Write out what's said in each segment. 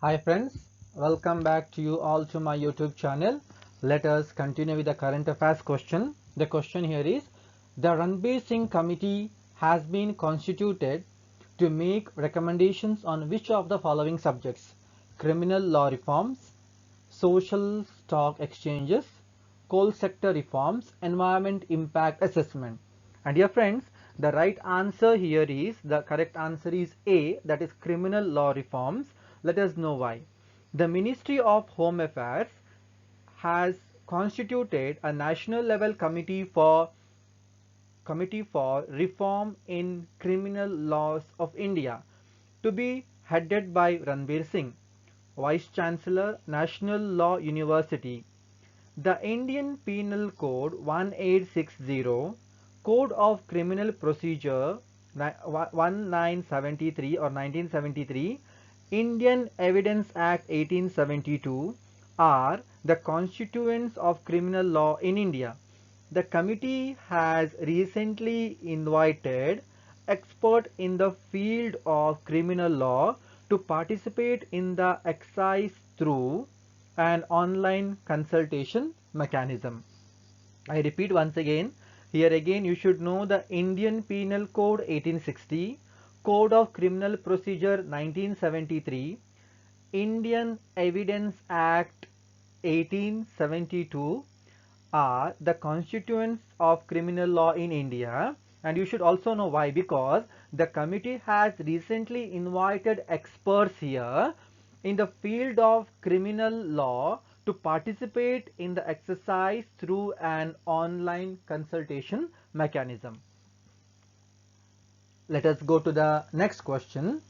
Hi friends, welcome back to you all to my YouTube channel. Let us continue with the current affairs question. The question here is, the Ranbir Singh committee has been constituted to make recommendations on which of the following subjects: criminal law reforms, social stock exchanges, coal sector reforms, environment impact assessment. And dear friends, the right answer here is, the correct answer is A, that is criminal law reforms. Let us know why. The Ministry of Home Affairs has constituted a national level committee for reform in criminal laws of India to be headed by Ranbir Singh, Vice Chancellor, National Law University. The Indian Penal Code 1860, Code of Criminal Procedure 1973 or 1973, Indian Evidence Act 1872 are the constituents of criminal law in India. The committee has recently invited experts in the field of criminal law to participate in the exercise through an online consultation mechanism. I repeat once again, here again you should know the Indian Penal Code 1860, Code of Criminal Procedure 1973, Indian Evidence Act 1872 are the constituents of criminal law in India, and you should also know why, because the committee has recently invited experts here in the field of criminal law to participate in the exercise through an online consultation mechanism. Let us go to the next question.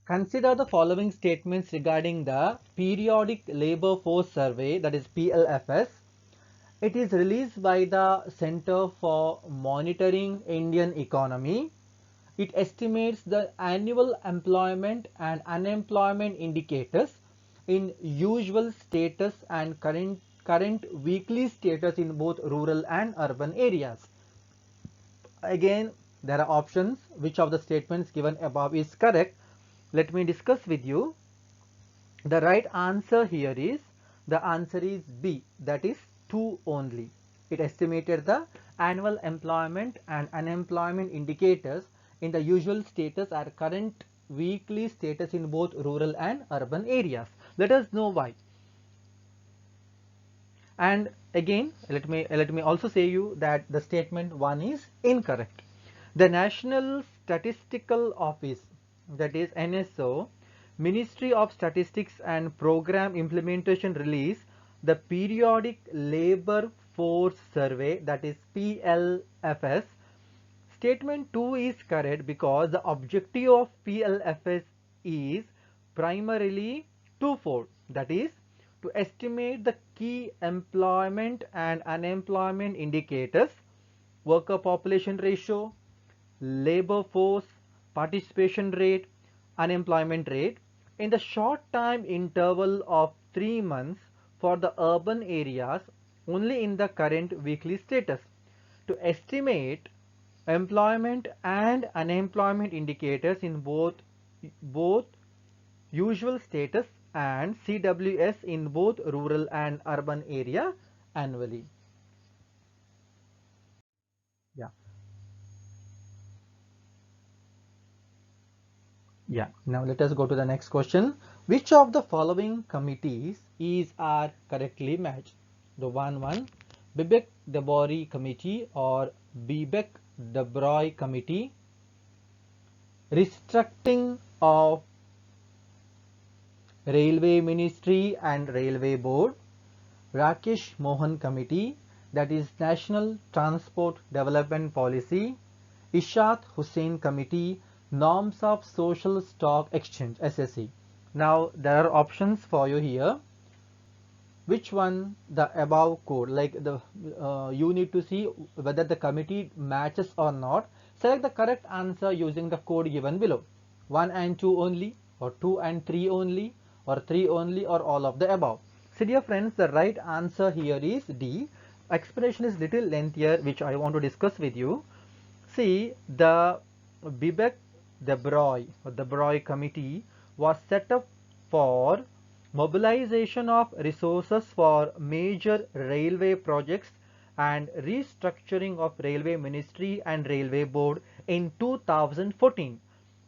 Consider the following statements regarding the Periodic Labor Force Survey, that is PLFS. It is released by the Center for Monitoring Indian Economy. It estimates the annual employment and unemployment indicators in usual status and current weekly status in both rural and urban areas. Again, there are options. Which of the statements given above is correct? Let me discuss with you. The right answer here is, the answer is B, that is 2 only. It estimated the annual employment and unemployment indicators in the usual status or current weekly status in both rural and urban areas. Let us know why. And again, let me also say you that the statement 1 is incorrect. The National Statistical Office, that is NSO, Ministry of Statistics and Program Implementation release the Periodic Labor Force Survey, that is PLFS. Statement 2 is correct because the objective of PLFS is primarily twofold, that is to estimate the key employment and unemployment indicators, worker population ratio, labor force participation rate, unemployment rate in the short time interval of 3 months for the urban areas only in the current weekly status, to estimate employment and unemployment indicators in both usual status and CWS in both rural and urban area annually. Yeah. Yeah, now let us go to the next question. Which of the following committees are correctly matched? The one, Bibek Debori Committee or Bibek Debroy Committee, Restructuring of Railway Ministry and Railway Board, Rakesh Mohan Committee, that is National Transport Development Policy, Ishat Hussain Committee, Norms of Social Stock Exchange, SSE. Now there are options for you here. Which one the above code, like the you need to see whether the committee matches or not. Select the correct answer using the code given below. 1 and 2 only, or 2 and 3 only, or 3 only, or all of the above. So dear friends, the right answer here is D. Explanation is little lengthier, which I want to discuss with you. See, the Bibek the Broglie Committee was set up for mobilization of resources for major railway projects and restructuring of Railway Ministry and Railway Board in 2014.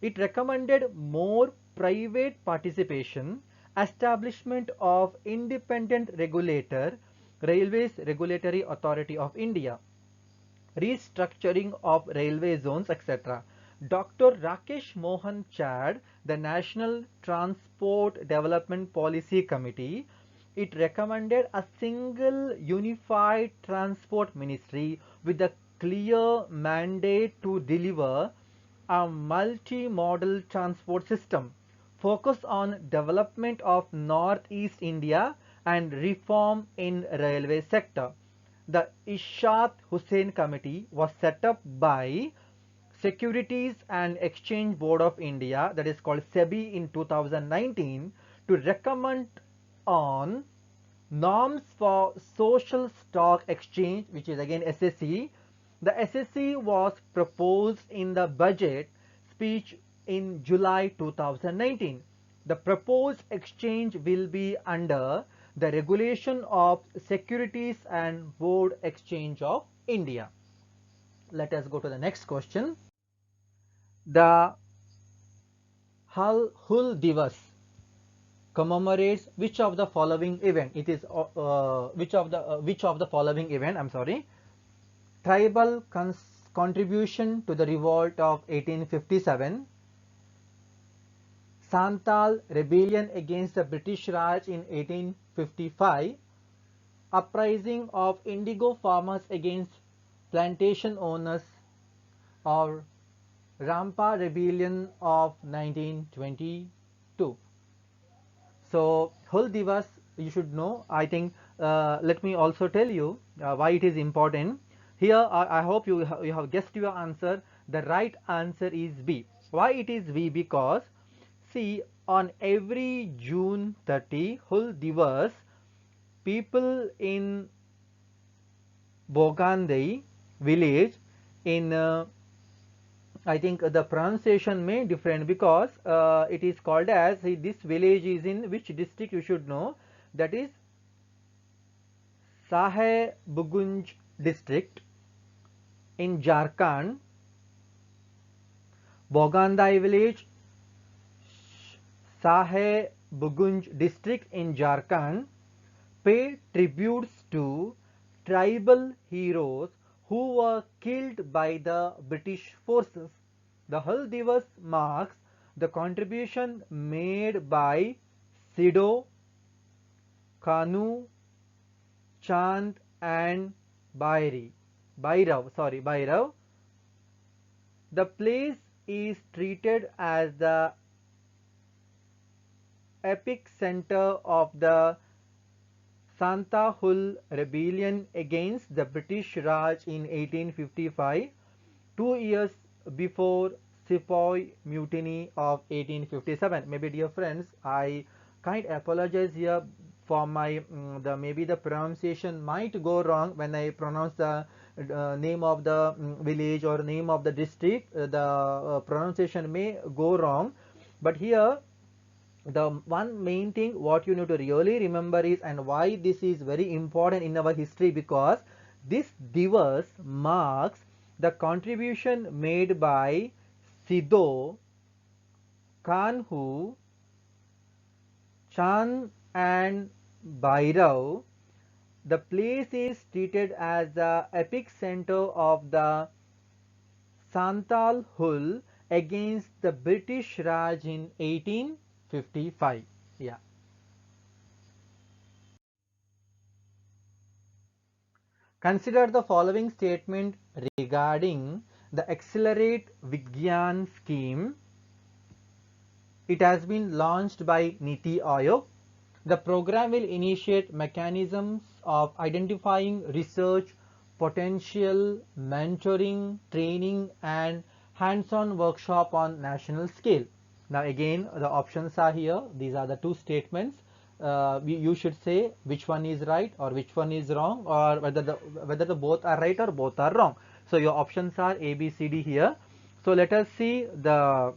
It recommended more private participation, establishment of independent regulator, Railways Regulatory Authority of India, restructuring of railway zones, etc. Dr. Rakesh Mohan chaired the National Transport Development Policy Committee. It recommended a single unified transport ministry with a clear mandate to deliver a multi-modal transport system, focus on development of Northeast India and reform in railway sector. The Ishaq Hussain Committee was set up by Securities and Exchange Board of India, that is called SEBI, in 2019 to recommend on norms for social stock exchange, which is again SSE. The SSE was proposed in the budget speech in July 2019. The proposed exchange will be under the regulation of Securities and Board Exchange of India. Let us go to the next question. The Hull Divas commemorates which of the following event? It is which of the following event? I'm sorry. Tribal contribution to the revolt of 1857, Santal rebellion against the British Raj in 1855, uprising of indigo farmers against plantation owners, or Rampa rebellion of 1922. So Hull Divas, you should know. I think let me also tell you why it is important. Here I hope you have guessed your answer. The right answer is B. Why it is B? Because see, on every June 30 Hull Divas, people in Bogandai village in I think the pronunciation may different because it is called as, this village is in which district you should know, that is Sahebganj district in Jharkhand. Bogandai village, Sahebganj district in Jharkhand, pay tributes to tribal heroes who were killed by the British forces. The Hull Divas marks the contribution made by Sidhu, Kanu, Chand and Bhairav. The place is treated as the epic center of the Santa Hull rebellion against the British Raj in 1855, 2 years before Sepoy mutiny of 1857. Maybe dear friends, I kind apologize here for my maybe the pronunciation might go wrong when I pronounce the name of the village or name of the district. The pronunciation may go wrong, but here the one main thing what you need to really remember is, and why this is very important in our history, because this Divas marks the contribution made by Sidhu, Kanhu, Chand and Bhairav. The place is treated as the epic center of the Santal Hull against the British Raj in 1855. Yeah. Consider the following statement regarding the Accelerate Vigyan scheme. It has been launched by Niti Aayog. The program will initiate mechanisms of identifying research potential, mentoring, training and hands-on workshop on national scale. Now again the options are here. These are the two statements. You should say which one is right or which one is wrong, or whether the both are right or both are wrong. So your options are A, B, C, D here. So let us see the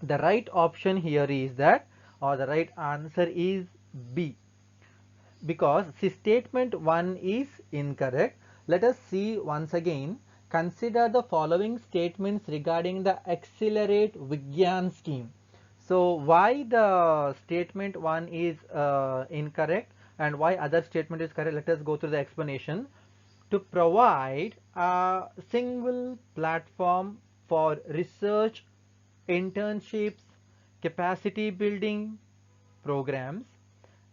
right option here is that, or the right answer is B, because see, statement 1 is incorrect. Let us see once again. Consider the following statements regarding the Accelerate Vigyan scheme. So why the statement 1 is incorrect and why other statement is correct? Let us go through the explanation. To provide a single platform for research, internships, capacity building programs,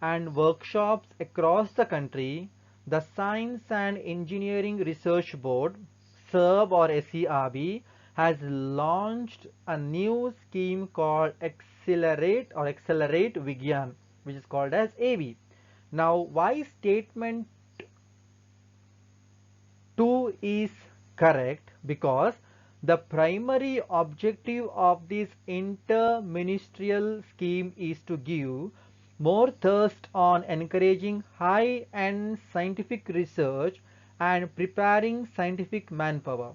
and workshops across the country, the Science and Engineering Research Board, SERB or SERB, has launched a new scheme called Accelerate Vigyan, which is called as AV. Now, why statement 2 is correct? Because the primary objective of this interministerial scheme is to give more thrust on encouraging high-end scientific research and preparing scientific manpower,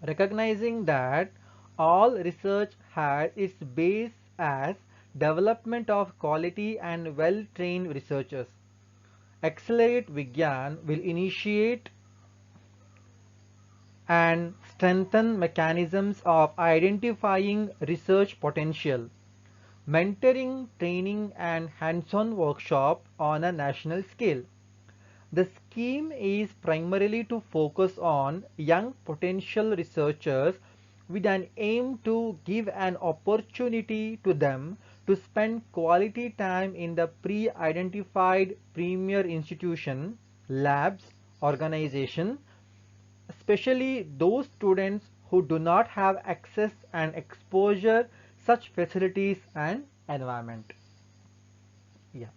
recognizing that all research has its base as development of quality and well-trained researchers. Accelerate Vigyan will initiate and strengthen mechanisms of identifying research potential, mentoring, training, and hands-on workshop on a national scale. The scheme is primarily to focus on young potential researchers with an aim to give an opportunity to them to spend quality time in the pre-identified premier institution, labs, organization, especially those students who do not have access and exposure such facilities and environment. Yeah.